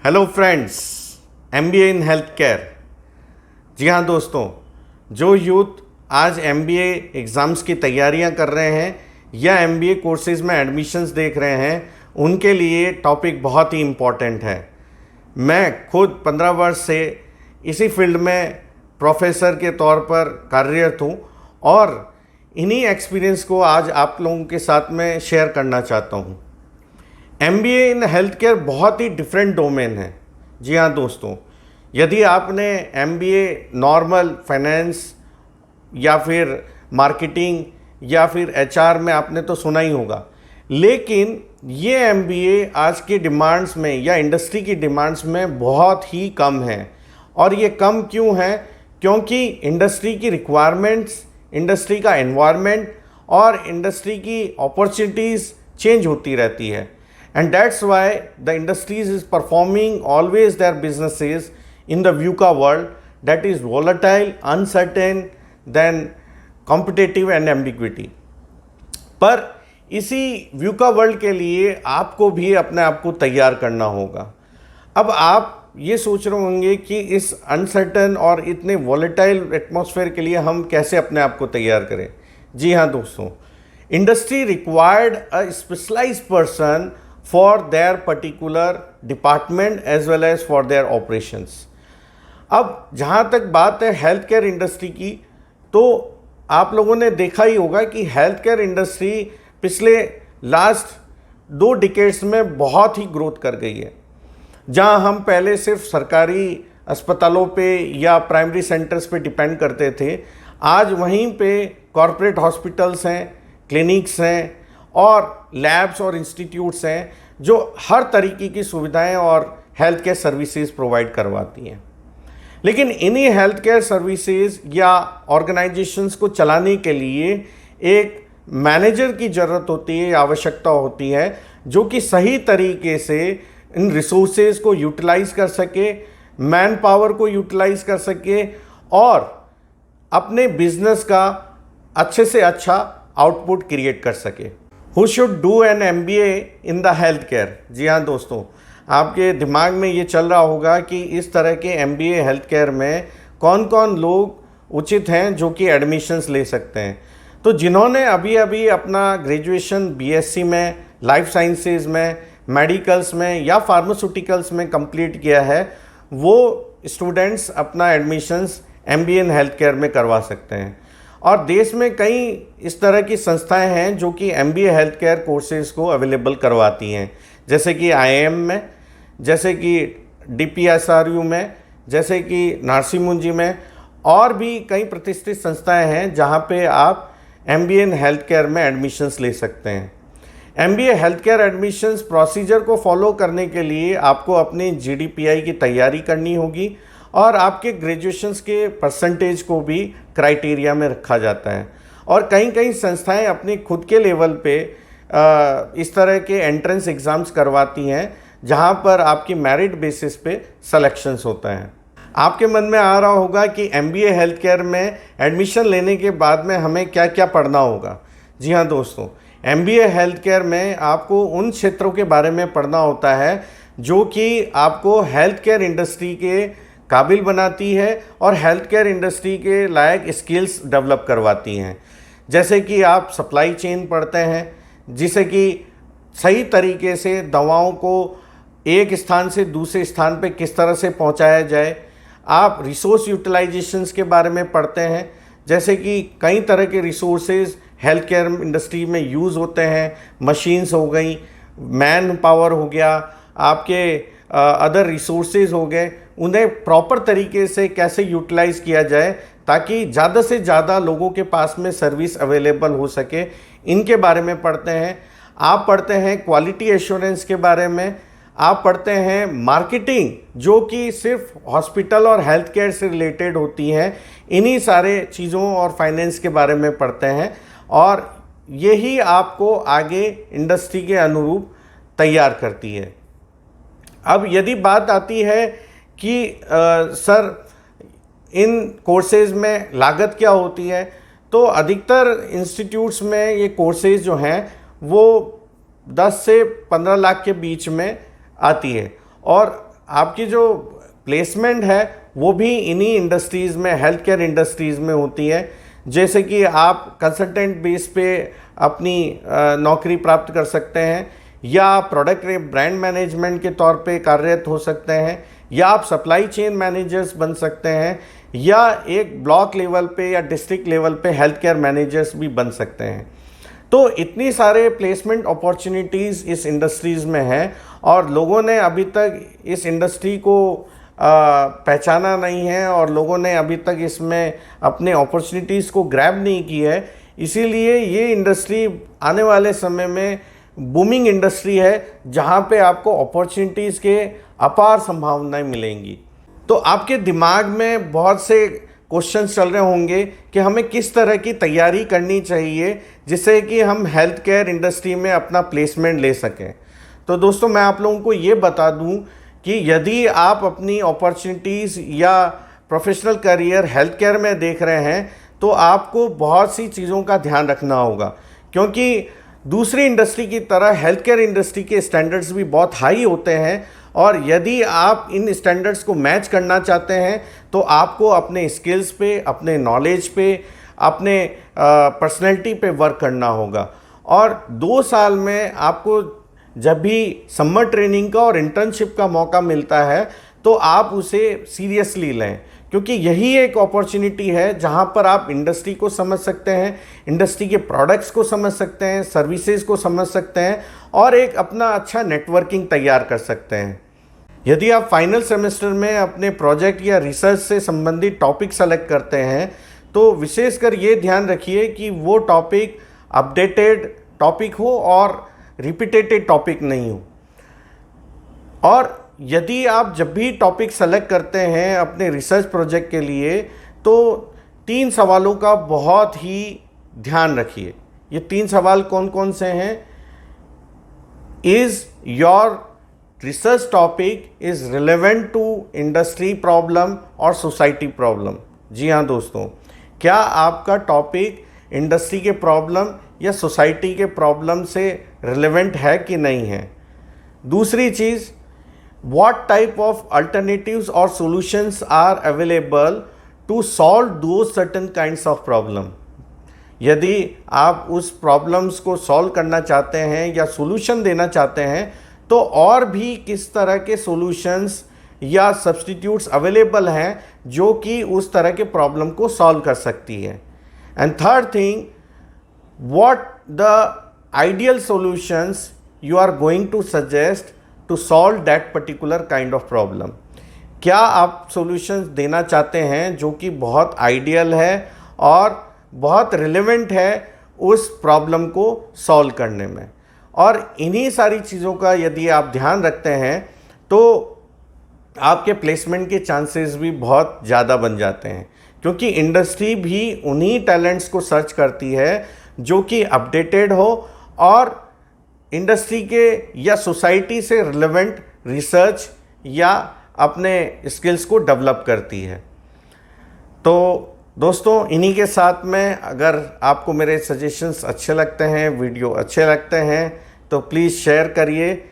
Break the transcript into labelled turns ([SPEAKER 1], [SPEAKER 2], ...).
[SPEAKER 1] Hello friends, MBA in health care. जी हाँ दोस्तों, जो यूथ आज एमबीए एग्ज़ाम्स की तैयारियां कर रहे हैं या एमबीए कोर्सेज़ में एडमिशन्स देख रहे हैं, उनके लिए टॉपिक बहुत ही इम्पॉर्टेंट है। मैं खुद 15 वर्ष से इसी फील्ड में प्रोफेसर के तौर पर कार्यरत हूँ और इन्हीं एक्सपीरियंस को आज आप लोगों के साथ में शेयर करना चाहता हूँ। एमबीए इन हेल्थ केयर बहुत ही डिफरेंट डोमेन है। जी हाँ दोस्तों, यदि आपने एमबीए नॉर्मल फाइनेंस या फिर मार्केटिंग या फिर एचआर में आपने तो सुना ही होगा, लेकिन ये एमबीए आज की डिमांड्स में या इंडस्ट्री की डिमांड्स में बहुत ही कम है। और ये कम क्यों है? क्योंकि इंडस्ट्री की रिक्वायरमेंट्स, इंडस्ट्री का एनवायरनमेंट और इंडस्ट्री की अपॉर्चुनिटीज़ चेंज होती रहती है। And that's why the industries is performing always their businesses in the VUCA world that is volatile, uncertain, then competitive and ambiguity। पर इसी VUCA वर्ल्ड के लिए आपको भी अपने आप को तैयार करना होगा। अब आप ये सोच रहे होंगे कि इस अनसर्टन और इतने वॉलेटाइल एटमॉस्फेयर के लिए हम कैसे अपने आप को तैयार करें। जी हाँ दोस्तों, industry required a specialised person for their particular department as well as for their operations। अब जहाँ तक बात है हेल्थ केयर इंडस्ट्री की, तो आप लोगों ने देखा ही होगा कि हेल्थ केयर इंडस्ट्री पिछले लास्ट 2 डिकेड्स में बहुत ही ग्रोथ कर गई है। जहाँ हम पहले सिर्फ सरकारी अस्पतालों पे या प्राइमरी सेंटर्स पे डिपेंड करते थे, आज वहीं पे कॉरपोरेट हॉस्पिटल्स हैं, क्लिनिक्स हैं और लैब्स और इंस्टीट्यूट्स हैं जो हर तरीके की सुविधाएं और हेल्थ केयर सर्विसेज प्रोवाइड करवाती हैं। लेकिन इन्हीं हेल्थ केयर सर्विसेज या ऑर्गेनाइजेशंस को चलाने के लिए एक मैनेजर की ज़रूरत होती है, आवश्यकता होती है, जो कि सही तरीके से इन रिसोर्सेज को यूटिलाइज कर सके, मैन पावर को यूटिलाइज कर सके और अपने बिजनेस का अच्छे से अच्छा आउटपुट क्रिएट कर सके। Who should do an MBA in the health care? जी हाँ दोस्तों, आपके दिमाग में ये चल रहा होगा कि इस तरह के MBA हेल्थ केयर में कौन कौन लोग उचित हैं जो कि एडमिशन्स ले सकते हैं। तो जिन्होंने अभी अभी अपना ग्रेजुएशन बीएससी में, लाइफ साइंसेज में, मेडिकल्स में या फार्मास्यूटिकल्स में कंप्लीट किया है, वो स्टूडेंट्स अपना एडमिशन्स MBA इन हेल्थ केयर में करवा सकते हैं। और देश में कई इस तरह की संस्थाएं हैं जो कि MBA हेल्थ केयर कोर्सेज़ को अवेलेबल करवाती हैं, जैसे कि IIM में, जैसे कि DPSRU में, जैसे कि नार्सी मुंजी में, और भी कई प्रतिष्ठित संस्थाएं हैं जहां पे आप MBA इन हेल्थ केयर में एडमिशन्स ले सकते हैं। MBA health care admissions procedure को फॉलो करने के लिए आपको अपनी GDPI की तैयारी करनी होगी और आपके ग्रेजुएशंस के परसेंटेज को भी क्राइटेरिया में रखा जाता है। और कई कई संस्थाएं अपने खुद के लेवल पे इस तरह के एंट्रेंस एग्ज़ाम्स करवाती हैं जहां पर आपकी मेरिट बेसिस पे सिलेक्शंस होता है। आपके मन में आ रहा होगा कि MBA हेल्थ केयर में एडमिशन लेने के बाद में हमें क्या क्या पढ़ना होगा। जी हाँ दोस्तों, MBA हेल्थ केयर में आपको उन क्षेत्रों के बारे में पढ़ना होता है जो कि आपको हेल्थ केयर इंडस्ट्री के काबिल बनाती है और हेल्थ केयर इंडस्ट्री के लायक स्किल्स डेवलप करवाती हैं। जैसे कि आप सप्लाई चेन पढ़ते हैं, जिसे कि सही तरीके से दवाओं को एक स्थान से दूसरे स्थान पे किस तरह से पहुंचाया जाए। आप रिसोर्स यूटिलाइजेशंस के बारे में पढ़ते हैं, जैसे कि कई तरह के रिसोर्सेज हेल्थ केयर इंडस्ट्री में यूज़ होते हैं। मशीन्स हो गई, मैन पावर हो गया, आपके अदर रिसोर्सेज हो गए, उन्हें प्रॉपर तरीके से कैसे यूटिलाइज़ किया जाए ताकि ज़्यादा से ज़्यादा लोगों के पास में सर्विस अवेलेबल हो सके, इनके बारे में पढ़ते हैं। आप पढ़ते हैं क्वालिटी एश्योरेंस के बारे में, आप पढ़ते हैं मार्केटिंग जो कि सिर्फ हॉस्पिटल और हेल्थ केयर से रिलेटेड होती हैं, इन्हीं सारे चीज़ों और फाइनेंस के बारे में पढ़ते हैं और यही आपको आगे इंडस्ट्री के अनुरूप तैयार करती है। अब यदि बात आती है कि सर इन कोर्सेज़ में लागत क्या होती है, तो अधिकतर इंस्टीट्यूट्स में ये कोर्सेज़ जो हैं वो 10 से 15 लाख के बीच में आती है और आपकी जो प्लेसमेंट है वो भी इन्हीं इंडस्ट्रीज़ में, हेल्थ केयर इंडस्ट्रीज़ में होती है। जैसे कि आप कंसल्टेंट बेस पे अपनी नौकरी प्राप्त कर सकते हैं, या आप प्रोडक्ट ब्रांड मैनेजमेंट के तौर पे कार्यरत हो सकते हैं, या आप सप्लाई चेन मैनेजर्स बन सकते हैं, या एक ब्लॉक लेवल पे या डिस्ट्रिक्ट लेवल पे हेल्थ केयर मैनेजर्स भी बन सकते हैं। तो इतनी सारे प्लेसमेंट अपॉर्चुनिटीज़ इस इंडस्ट्रीज़ में हैं, और लोगों ने अभी तक इस इंडस्ट्री को पहचाना नहीं है, और लोगों ने अभी तक इसमें अपने अपॉर्चुनिटीज़ को ग्रैब नहीं की है। इसीलिए ये इंडस्ट्री आने वाले समय में बूमिंग इंडस्ट्री है, जहाँ पे आपको अपॉर्चुनिटीज़ के अपार संभावनाएं मिलेंगी। तो आपके दिमाग में बहुत से क्वेश्चंस चल रहे होंगे कि हमें किस तरह की तैयारी करनी चाहिए जिससे कि हम हेल्थ केयर इंडस्ट्री में अपना प्लेसमेंट ले सकें। तो दोस्तों, मैं आप लोगों को ये बता दूं कि यदि आप अपनी अपॉर्चुनिटीज़ या प्रोफेशनल करियर हेल्थ केयर में देख रहे हैं तो आपको बहुत सी चीज़ों का ध्यान रखना होगा, क्योंकि दूसरी इंडस्ट्री की तरह हेल्थ केयर इंडस्ट्री के स्टैंडर्ड्स भी बहुत हाई होते हैं, और यदि आप इन स्टैंडर्ड्स को मैच करना चाहते हैं तो आपको अपने स्किल्स पे, अपने नॉलेज पे, अपने पर्सनैलिटी पे वर्क करना होगा। और 2 साल में आपको जब भी समर ट्रेनिंग का और इंटर्नशिप का मौका मिलता है तो आप उसे सीरियसली लें, क्योंकि यही एक अपॉर्चुनिटी है जहां पर आप इंडस्ट्री को समझ सकते हैं, इंडस्ट्री के प्रोडक्ट्स को समझ सकते हैं, सर्विसेज को समझ सकते हैं, और एक अपना अच्छा नेटवर्किंग तैयार कर सकते हैं। यदि आप फाइनल सेमेस्टर में अपने प्रोजेक्ट या रिसर्च से संबंधित टॉपिक सेलेक्ट करते हैं तो विशेषकर ये ध्यान रखिए कि वो टॉपिक अपडेटेड टॉपिक हो और रिपीटेटेड टॉपिक नहीं हो। और यदि आप जब भी टॉपिक सेलेक्ट करते हैं अपने रिसर्च प्रोजेक्ट के लिए तो 3 सवालों का बहुत ही ध्यान रखिए। ये 3 सवाल कौन कौन से हैं? Is your research topic is relevant to industry problem और सोसाइटी प्रॉब्लम? जी हाँ दोस्तों, क्या आपका टॉपिक इंडस्ट्री के प्रॉब्लम या सोसाइटी के प्रॉब्लम से रिलेवेंट है कि नहीं है? दूसरी चीज़, what type of alternatives or solutions are available to solve those certain kinds of problem? यदि आप उस प्रॉब्लम्स को सॉल्व करना चाहते हैं या सॉल्यूशन देना चाहते हैं तो और भी किस तरह के सॉल्यूशंस या सब्स्टिट्यूट्स अवेलेबल हैं जो कि उस तरह के प्रॉब्लम को सॉल्व कर सकती है। And third thing, what the ideal solutions you are going to suggest to solve that particular kind of problem? क्या आप सॉल्यूशंस देना चाहते हैं जो कि बहुत आइडियल है और बहुत रिलेवेंट है उस प्रॉब्लम को सॉल्व करने में? और इन्हीं सारी चीज़ों का यदि आप ध्यान रखते हैं तो आपके प्लेसमेंट के चांसेस भी बहुत ज़्यादा बन जाते हैं, क्योंकि इंडस्ट्री भी उन्हीं टैलेंट्स को सर्च करती है जो कि अपडेटेड हो और इंडस्ट्री के या सोसाइटी से रिलेवेंट रिसर्च या अपने स्किल्स को डेवलप करती है। तो दोस्तों, इन्हीं के साथ में अगर आपको मेरे सजेशंस अच्छे लगते हैं, वीडियो अच्छे लगते हैं तो प्लीज़ शेयर करिए।